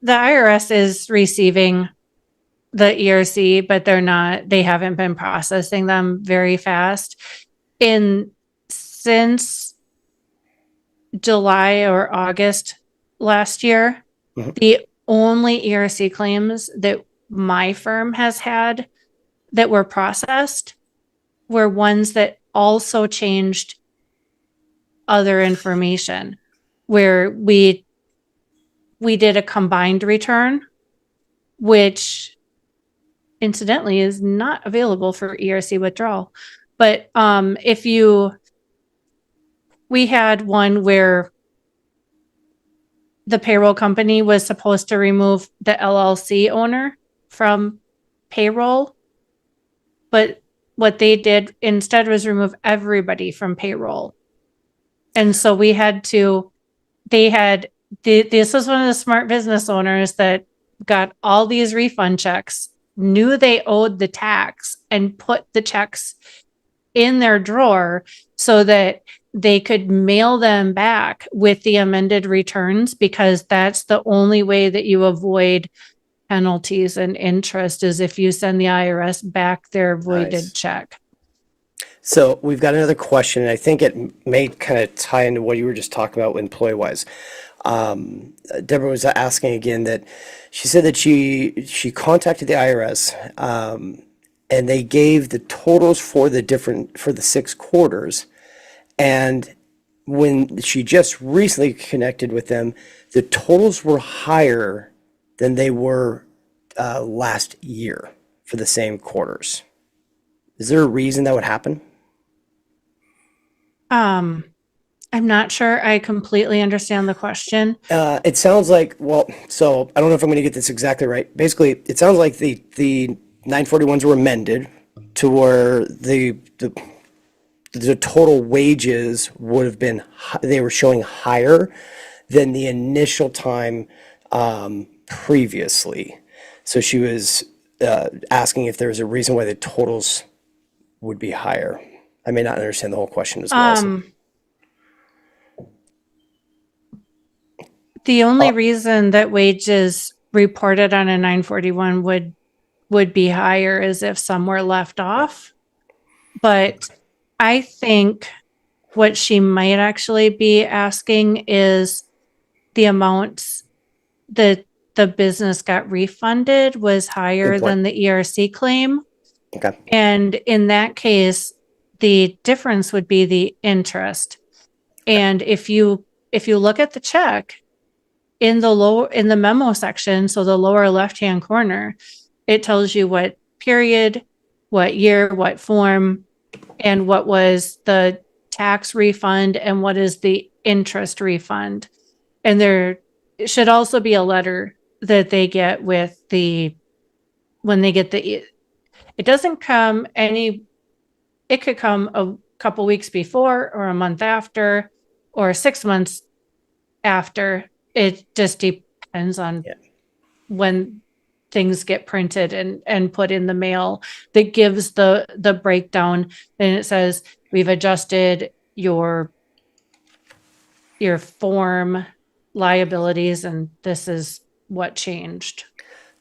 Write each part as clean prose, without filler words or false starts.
the IRS is receiving the ERC, but they haven't been processing them very fast. Since July or August last year, the only ERC claims that my firm has had that were processed were ones that also changed other information, where we did a combined return, which incidentally is not available for ERC withdrawal. But we had one where the payroll company was supposed to remove the LLC owner from payroll, but what they did instead was remove everybody from payroll. And so this was one of the smart business owners that got all these refund checks, knew they owed the tax, and put the checks in their drawer so that they could mail them back with the amended returns, because that's the only way that you avoid penalties and interest, is if you send the IRS back their voided check. So we've got another question, and I think it may kind of tie into what you were just talking about employee-wise. Deborah was asking again that she said that she contacted the IRS, and they gave the totals for the 6 quarters. And when she just recently connected with them, the totals were higher than they were last year for the same quarters. Is there a reason that would happen? I'm not sure I completely understand the question. It sounds like, so I don't know if I'm going to get this exactly right. Basically, it sounds like the 941s were amended to where the total wages would have been, they were showing higher than the initial time previously. So she was asking if there was a reason why the totals would be higher. I may not understand the whole question as well. The only reason that wages reported on a 941 would be higher is if some were left off. But I think what she might actually be asking is the amounts that the business got refunded was higher than the ERC claim. Okay. And in that case, the difference would be the interest. And if you look at the check in the memo section, so the lower left-hand corner, it tells you what period, what year, what form, and what was the tax refund and what is the interest refund. And there should also be a letter that they get when they get it doesn't come it could come a couple weeks before or a month after or 6 months after. It just depends on when things get printed and put in the mail. That gives the breakdown. And it says, we've adjusted your form liabilities, and this is what changed.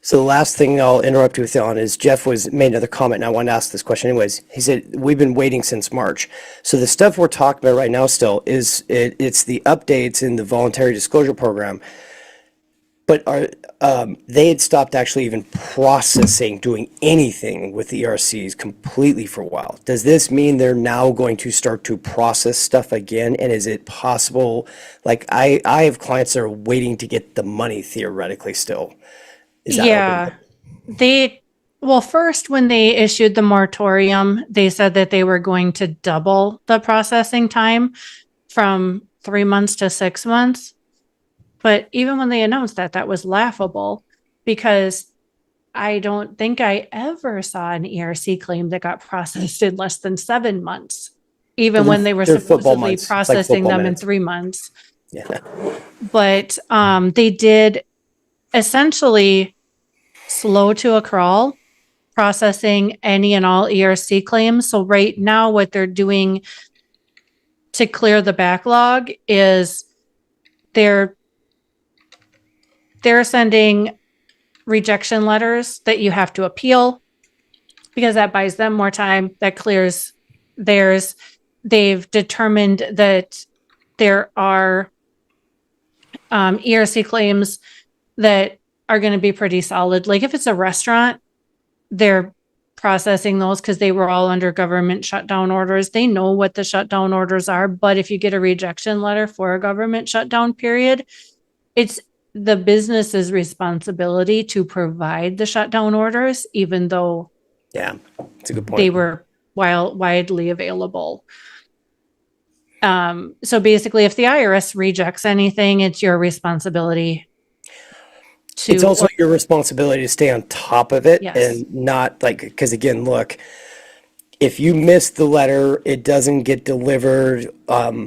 So the last thing I'll interrupt you with on is Jeff made another comment, and I wanted to ask this question anyways. He said, we've been waiting since March. So the stuff we're talking about right now still is it's the updates in the voluntary disclosure program. But they had stopped actually even processing, doing anything with the ERCs completely for a while. Does this mean they're now going to start to process stuff again? And is it possible, like I have clients that are waiting to get the money theoretically still. Is that first, when they issued the moratorium, they said that they were going to double the processing time from 3 months to 6 months. But even when they announced that was laughable, because I don't think I ever saw an ERC claim that got processed in less than 7 months, even when they were supposedly processing them in 3 months. Yeah. But they did essentially slow to a crawl processing any and all ERC claims. So right now what they're doing to clear the backlog is they're they're sending rejection letters that you have to appeal because that buys them more time. That clears theirs. They've determined that there are ERC claims that are going to be pretty solid. Like if it's a restaurant, they're processing those because they were all under government shutdown orders. They know what the shutdown orders are. But if you get a rejection letter for a government shutdown period, it's the business's responsibility to provide the shutdown orders, even though Yeah, it's a good point. they were widely available. So basically, if the IRS rejects anything, it's your responsibility to. It's also your responsibility to stay on top of it. Yes. And not like, because again, look, if you miss the letter, it doesn't get delivered,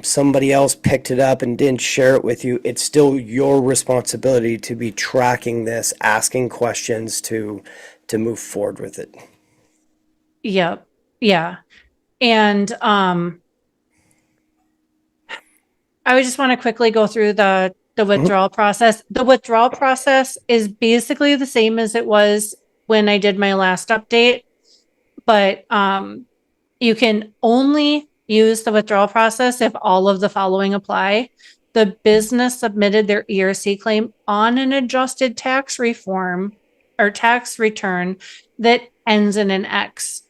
somebody else picked it up and didn't share it with you, it's still your responsibility to be tracking this, asking questions to move forward with it. Yep. Yeah. And I would just want to quickly go through the withdrawal process. The withdrawal process is basically the same as it was when I did my last update, but you can only use the withdrawal process if all of the following apply. The business submitted their ERC claim on an adjusted tax reform or tax return that ends in an X.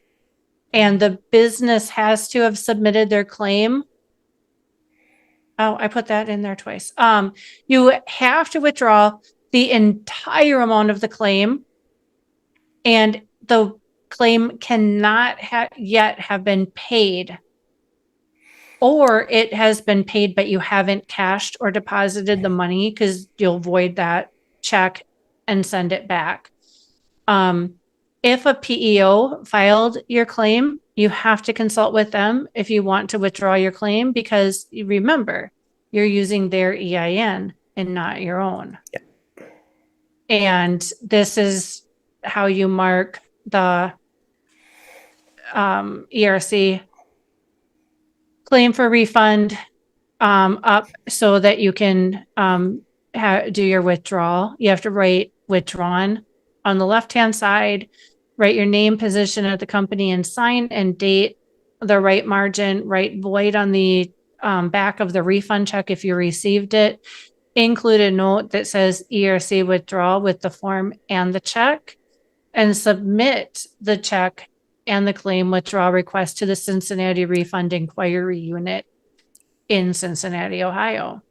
And the business has to have submitted their claim. Oh, I put that in there twice. You have to withdraw the entire amount of the claim, and the claim cannot yet have been paid, or it has been paid, but you haven't cashed or deposited the money because you'll void that check and send it back. If a PEO filed your claim, you have to consult with them if you want to withdraw your claim, because remember, you're using their EIN and not your own. Yeah. And this is how you mark the ERC claim for refund up so that you can do your withdrawal. You have to write withdrawn on the left-hand side, write your name, position at the company, and sign and date, the right margin, write void on the back of the refund check if you received it, include a note that says ERC withdrawal with the form and the check, and submit the check and the claim withdrawal request to the Cincinnati Refund Inquiry Unit in Cincinnati, Ohio.